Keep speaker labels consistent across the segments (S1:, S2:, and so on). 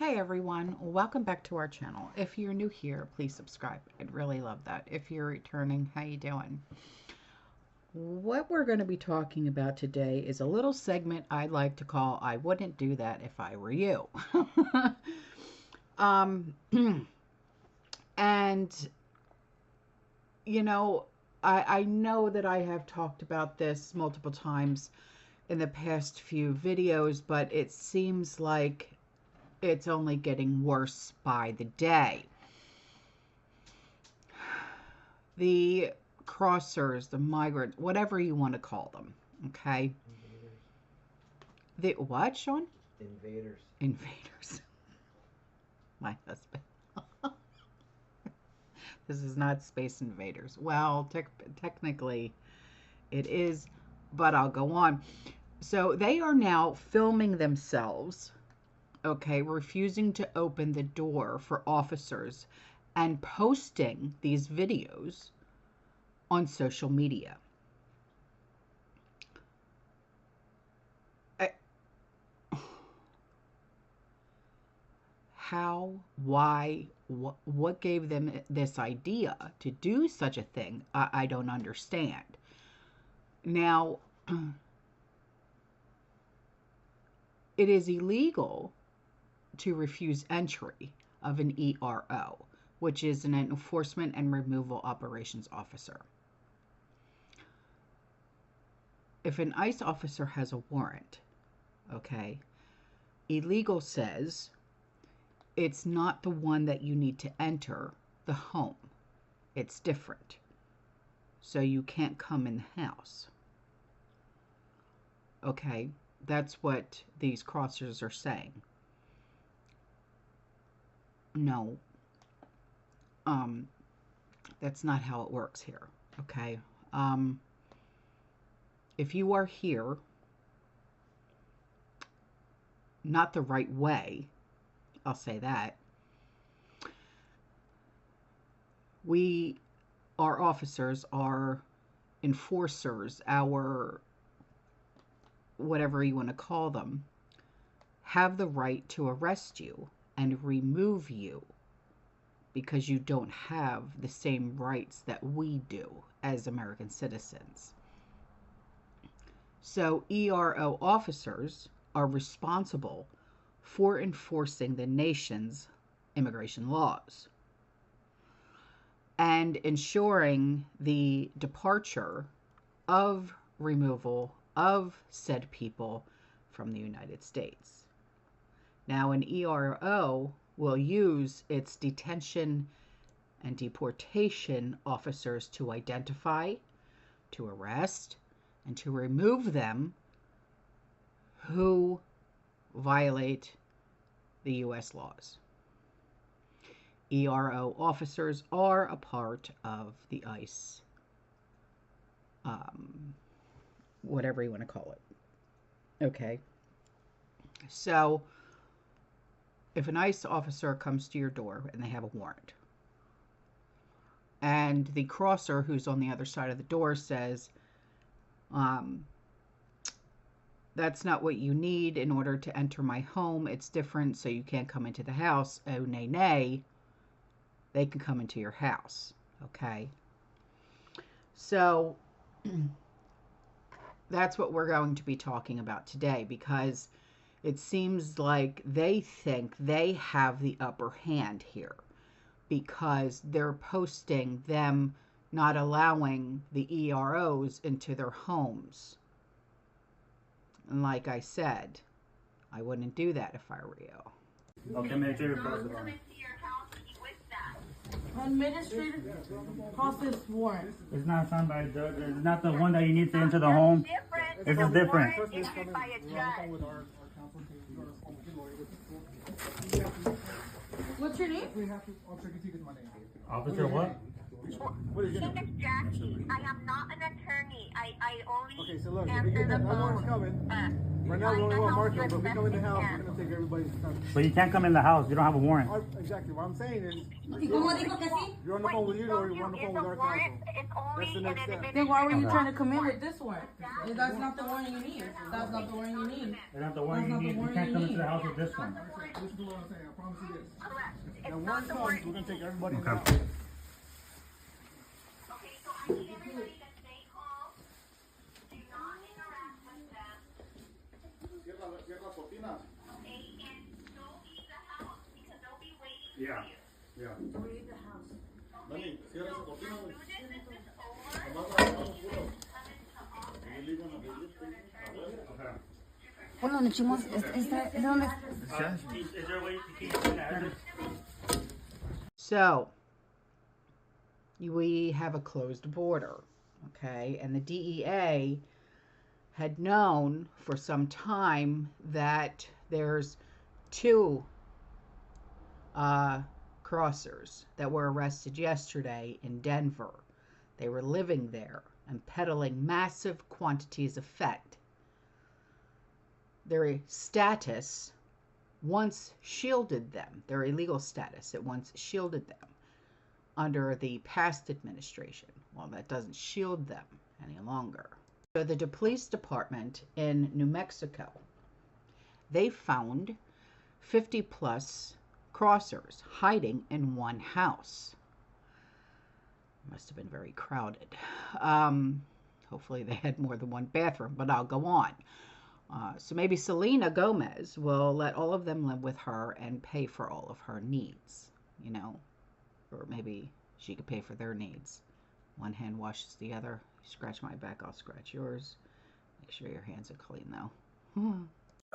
S1: Hey everyone, welcome back to our channel. If you're new here, please subscribe. I'd really love that. If you're returning, how you doing? What we're going to be talking about today is a little segment I'd like to call I Wouldn't Do That If I Were You. And, you know, I know that I have talked about this multiple times in the past few videos, but it seems like it's only getting worse by the day. The crossers, the migrants, whatever you want to call them, okay?
S2: Invaders.
S1: The what, Sean?
S2: Invaders.
S1: Invaders. My husband. This is not Space Invaders. Well, technically it is, but I'll go on. So they are now filming themselves, okay, refusing to open the door for officers and posting these videos on social media. How, why, what gave them this idea to do such a thing? I don't understand. Now, it is illegal to refuse entry of an ERO, which is an Enforcement and Removal Operations Officer. If an ICE officer has a warrant, okay, illegal says it's not the one that you need to enter the home. It's different. So you can't come in the house. Okay, that's what these crossers are saying. No, that's not how it works here, okay? If you are here not the right way, I'll say that, our officers, our enforcers, our whatever you want to call them, have the right to arrest you and remove you because you don't have the same rights that we do as American citizens. So ERO officers are responsible for enforcing the nation's immigration laws and ensuring the departure of removal of said people from the United States. Now, an ERO will use its detention and deportation officers to identify, to arrest, and to remove them who violate the U.S. laws. ERO officers are a part of the ICE, whatever you want to call it. Okay. So, if an ICE officer comes to your door and they have a warrant, and the crosser who's on the other side of the door says, that's not what you need in order to enter my home, it's different, so you can't come into the house, oh nay nay, they can come into your house, okay? So that's what we're going to be talking about today, because it seems like they think they have the upper hand here because they're posting them not allowing the EROs into their homes. And like I said, I wouldn't do that if I were you.
S3: Okay, make sure you're
S4: Administrative process warrant.
S3: It's not signed by a judge. It's not the one that you need to enter the home. This is different.
S4: What's your name?
S3: Officer what?
S5: My name is Jackie. I am not an attorney. I only
S6: Okay, so look,
S5: answer the
S6: everyone's
S5: phone.
S6: coming. Right now, we only want Marco, but if we come in the house, we're going to take everybody's time.
S3: But you can't come in the house. You don't have a warrant.
S6: Exactly. What I'm saying is,
S4: ¿Cómo dijo que sí?
S6: you're on the phone with you or you're on the phone with our counsel.
S5: It's
S6: That's the
S5: only
S6: next
S5: an
S6: step.
S4: Then why were you
S3: Okay.
S4: trying to come in with this warrant? If that's not the warrant you need. That's not the warrant you need.
S3: It's not the warrant you need. You can't come into the house with this one.
S6: This is what I'm saying. promise you this.
S5: Correct. It's
S6: And
S5: not
S6: one
S5: the
S6: comes,
S5: warning.
S6: we're gonna take everybody in the
S3: Okay.
S6: house.
S5: Okay, so I need everybody to stay calm. Do not interact with them.
S6: Cierra la cortina.
S5: Okay, and don't leave the house because they'll be waiting
S3: Yeah.
S5: for you.
S3: Yeah.
S4: Don't leave the house.
S6: Dani, cierra esa
S5: So
S6: cortina.
S5: as soon as this is over,
S6: Nomás
S5: you
S6: agarramos
S5: guys
S6: puro.
S5: come into office.
S6: We're leaving the baby.
S3: Okay.
S2: Hold on, chimos. ¿Es dónde?
S3: Is there a way to keep an address?
S1: So, we have a closed border, okay? And the DEA had known for some time that there's two crossers that were arrested yesterday in Denver. They were living there and peddling massive quantities of fent. Their status once shielded them, their illegal status, it once shielded them under the past administration. Well, that doesn't shield them any longer. So the police department in New Mexico, they found 50 plus crossers hiding in one house. Must have been very crowded. Hopefully they had more than one bathroom, but I'll go on. So maybe Selena Gomez will let all of them live with her and pay for all of her needs, you know, or maybe she could pay for their needs. One hand washes the other. You scratch my back, I'll scratch yours. Make sure your hands are clean, though.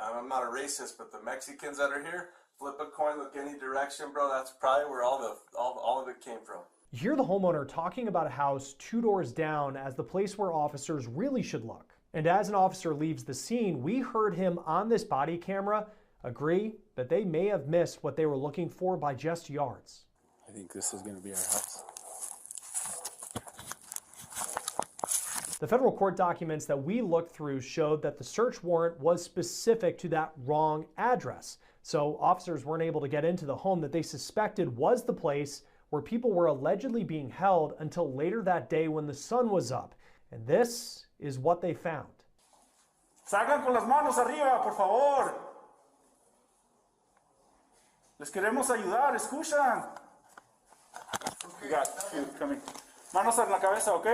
S7: I'm not a racist, but the Mexicans that are here, flip a coin, look any direction, bro. That's probably where all of it came from.
S8: You hear the homeowner talking about a house 2 doors down as the place where officers really should look. And as an officer leaves the scene, we heard him on this body camera agree that they may have missed what they were looking for by just yards.
S9: I think this is going to be our house.
S8: The federal court documents that we looked through showed that the search warrant was specific to that wrong address. So officers weren't able to get into the home that they suspected was the place where people were allegedly being held until later that day when the sun was up. And this is what they found.
S3: Salgan con las manos arriba, por favor. Les queremos ayudar, escuchan. You got you coming. Manos en la cabeza, ¿ok?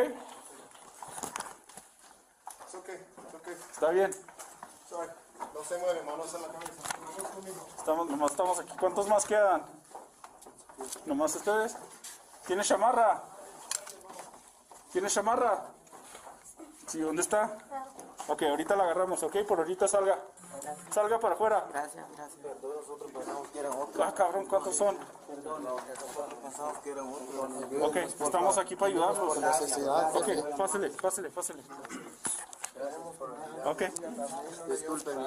S6: It's okay, it's okay.
S3: Está bien.
S6: Sorry. No se mueve, manos en la cabeza. Manos conmigo.
S3: Nomás estamos aquí. ¿Cuántos más quedan? ¿Nomás ustedes? ¿Tienes chamarra? ¿Tienes chamarra? Sí, ¿dónde está? Ok, ahorita la agarramos, ok, por ahorita salga. Salga para afuera.
S2: Gracias, gracias.
S3: Ah, cabrón, ¿cuántos son? Ok, estamos aquí para ayudarlos. Ok, pásele. Ok.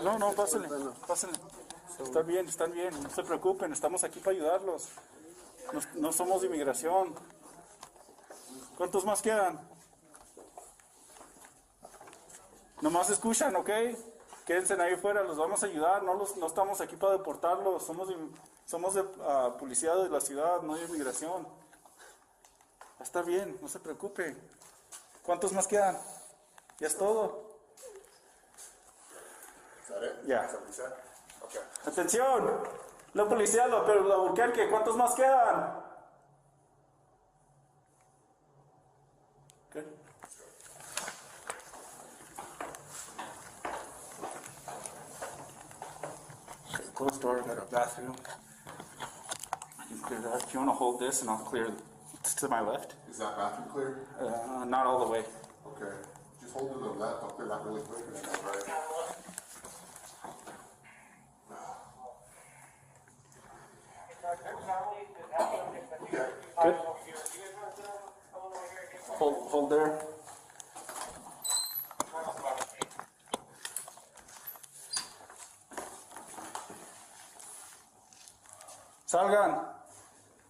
S3: No, pásele. Están bien, no se preocupen, estamos aquí para ayudarlos. No somos de inmigración. ¿Cuántos más quedan? Nomás escuchan, ¿ok? Quédense ahí fuera, los vamos a ayudar, no estamos aquí para deportarlos, somos de policía de la ciudad, no de inmigración. Va a estar bien, no se preocupe. ¿Cuántos más quedan? Ya es todo. Ya. Atención, la policía, pero la Albuquerque, ¿cuántos más quedan? Okay. Closed door, got a bathroom. I can clear that. If you want to hold this and I'll clear to my left.
S6: Is that bathroom clear?
S3: Not all the way.
S6: Okay. Just hold to the left. I'll clear that really quick. Right.
S3: Good. Hold there. Salgan,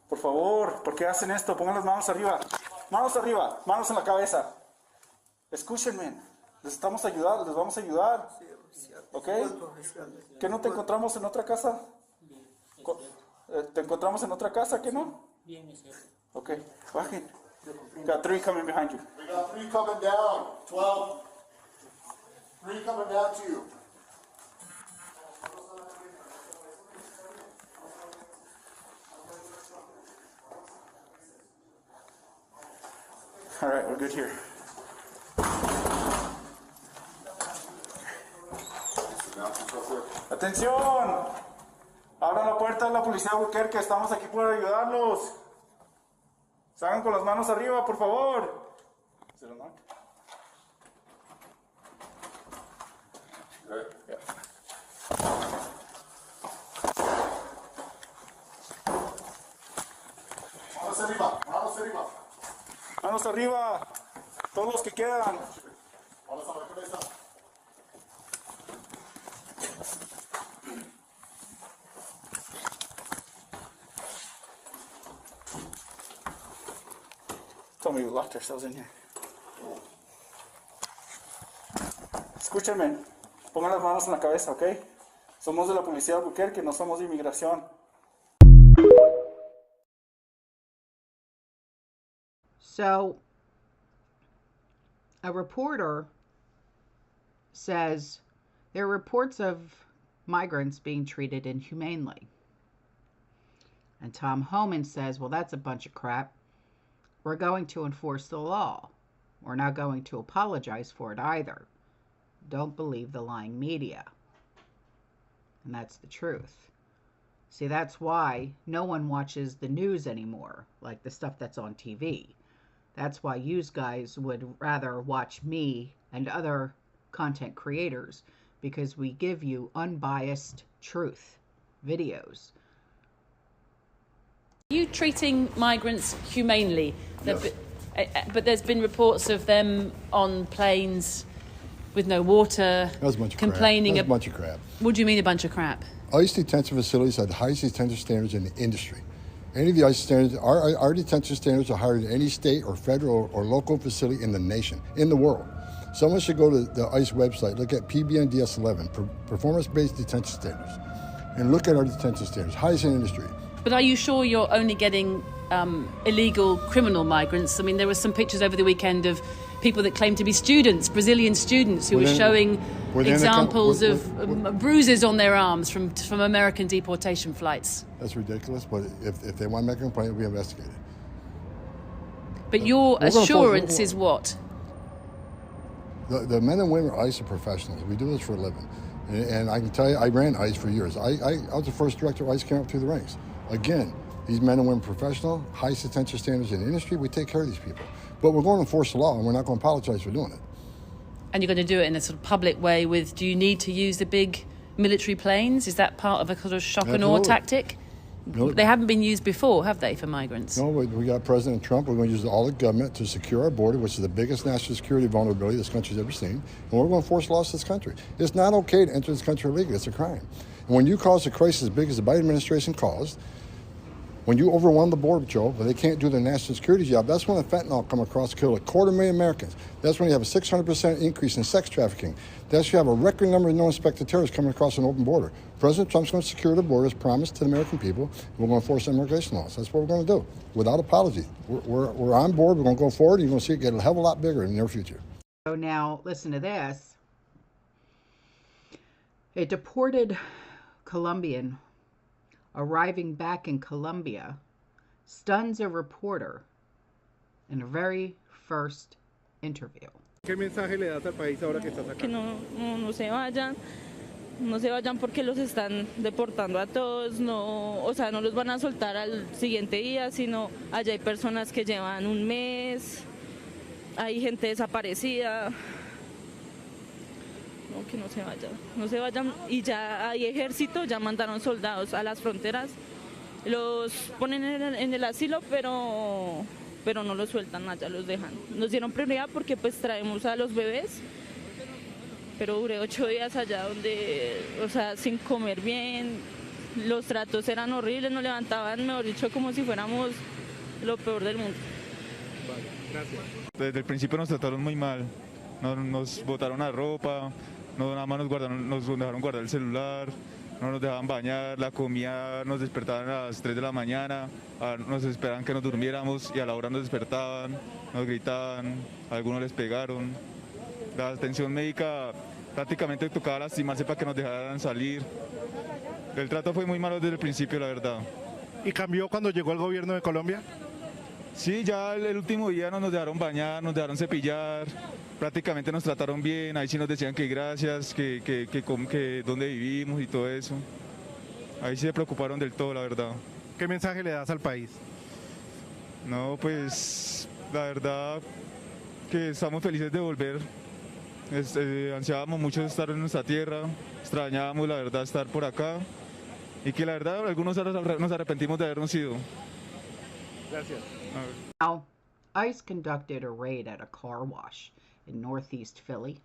S3: por favor, ¿por qué hacen esto? Pongan las manos arriba, manos en la cabeza. Escúchenme, les vamos a ayudar, ¿ok? ¿Que no te encontramos en otra casa? ¿Te encontramos en otra casa, que no? Ok, bajen. Got 3 coming behind you.
S6: We got 3 coming down. 12. 3 coming down to you.
S3: All right, we're good here. ¡Atención! Abran la puerta de la policía de Albuquerque, estamos aquí para ayudarlos. Salgan con las manos arriba, por favor. ¿Se lo marca?
S6: Manos arriba, manos arriba.
S3: Manos arriba, todos los que quedan.
S6: Manos a la cabeza.
S3: Told me we locked ourselves in here. Escúchenme, pongan las manos en la cabeza, ¿ok? Somos de la policía de Albuquerque, no somos de inmigración.
S1: So, a reporter says there are reports of migrants being treated inhumanely. And Tom Homan says, well, that's a bunch of crap. We're going to enforce the law. We're not going to apologize for it either. Don't believe the lying media. And that's the truth. See, that's why no one watches the news anymore, like the stuff that's on TV. That's why you guys would rather watch me and other content creators, because we give you unbiased truth videos.
S10: Are you treating migrants humanely?
S6: Yes.
S10: But there's been reports of them on planes with no water,
S6: That was a bunch of
S10: complaining.
S6: crap. That was a bunch of crap.
S10: What do you mean a bunch of crap?
S6: ICE detention facilities have the highest detention standards in the industry. Any of the ICE standards, our detention standards are higher than any state or federal or local facility in the nation, in the world. Someone should go to the ICE website, look at PBNDS 11, performance-based detention standards, and look at our detention standards, highest in the industry.
S10: But are you sure you're only getting illegal criminal migrants? I mean, there were some pictures over the weekend of people that claim to be students, Brazilian students, who were showing examples of bruises on their arms from American deportation flights.
S6: That's ridiculous, but if they want to make a complaint, it'll be investigated.
S10: But your assurance is what?
S6: The men and women of ICE are professionals. We do this for a living. And I can tell you, I ran ICE for years. I was the first director of ICE came up through the ranks. Again, these men and women are professional, highest detention standards in the industry. We take care of these people. But we're going to enforce the law, and we're not going to apologize for doing it.
S10: And you're going to do it in a sort of public way with, do you need to use the big military planes? Is that part of a sort of shock and awe tactic?
S6: No.
S10: They haven't been used before, have they, for migrants?
S6: No, we got President Trump. We're going to use all the government to secure our border, which is the biggest national security vulnerability this country's ever seen. And we're going to enforce laws to this country. It's not okay to enter this country illegally. It's a crime. And when you cause a crisis as big as the Biden administration caused, when you overwhelm the Border Patrol, but they can't do their national security job, that's when the fentanyl come across, kill 250,000 Americans. That's when you have a 600% increase in sex trafficking. That's when you have a record number of no-inspected terrorists coming across an open border. President Trump's going to secure the border as promised to the American people. We're going to enforce immigration laws. That's what we're going to do, without apology. We're on board. We're going to go forward. You're going to see it get a hell of a lot bigger in the near future.
S1: So now, listen to this. A deported Colombian arriving back in Colombia stuns a reporter in a very first interview.
S11: ¿Qué mensaje le das al país ahora que estás acá?
S12: Que no se vayan porque los están deportando a todos, o sea, no los van a soltar al siguiente día, sino allá hay personas que llevan un mes, hay gente desaparecida. Que no se vayan, y ya hay ejército, ya mandaron soldados a las fronteras, los ponen en el asilo, pero no los sueltan, allá los dejan. Nos dieron prioridad porque pues traemos a los bebés, pero duré 8 días allá donde, o sea, sin comer bien, los tratos eran horribles, nos levantaban, mejor dicho, como si fuéramos lo peor del mundo.
S11: Vale, gracias.
S13: Desde el principio nos trataron muy mal, nos botaron la ropa, nada más nos dejaron guardar el celular, no nos dejaban bañar, la comida nos despertaban a las 3 de la mañana, nos esperaban que nos durmiéramos y a la hora nos despertaban, nos gritaban, a algunos les pegaron. La atención médica prácticamente tocaba lastimarse para que nos dejaran salir. El trato fue muy malo desde el principio, la verdad.
S11: ¿Y cambió cuando llegó el gobierno de Colombia?
S13: Sí, ya el último día no nos dejaron bañar, nos dejaron cepillar, prácticamente nos trataron bien, ahí sí nos decían que gracias, que dónde vivimos y todo eso. Ahí sí se preocuparon del todo, la verdad.
S11: ¿Qué mensaje le das al país?
S13: No, pues la verdad que estamos felices de volver. Ansiábamos mucho estar en nuestra tierra, extrañábamos la verdad estar por acá y que la verdad algunos nos arrepentimos de habernos ido.
S11: Gracias.
S1: Now, ICE conducted a raid at a car wash in northeast Philly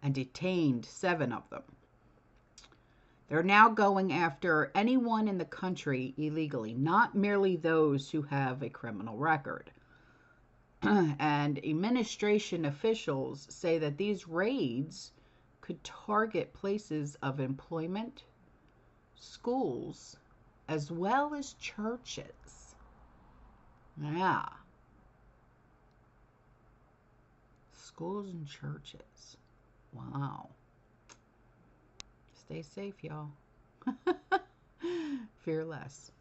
S1: and detained 7 of them. They're now going after anyone in the country illegally, not merely those who have a criminal record. And administration officials say that these raids could target places of employment, schools, as well as churches. Yeah. Schools and churches. Wow. Stay safe, y'all. Fear less.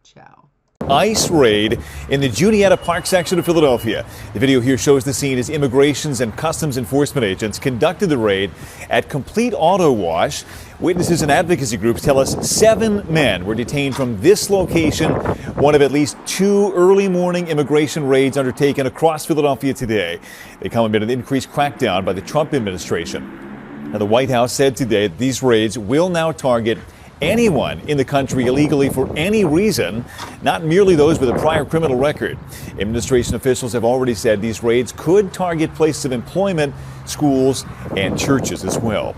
S1: Ciao.
S14: ICE raid in the Juniata Park section of Philadelphia. The video here shows the scene as Immigrations and Customs Enforcement agents conducted the raid at Complete Auto Wash. Witnesses and advocacy groups tell us 7 men were detained from this location, one of at least 2 early morning immigration raids undertaken across Philadelphia today. They come amid an increased crackdown by the Trump administration. Now, the White House said today that these raids will now target anyone in the country illegally for any reason, not merely those with a prior criminal record. Administration officials have already said these raids could target places of employment, schools, and churches as well.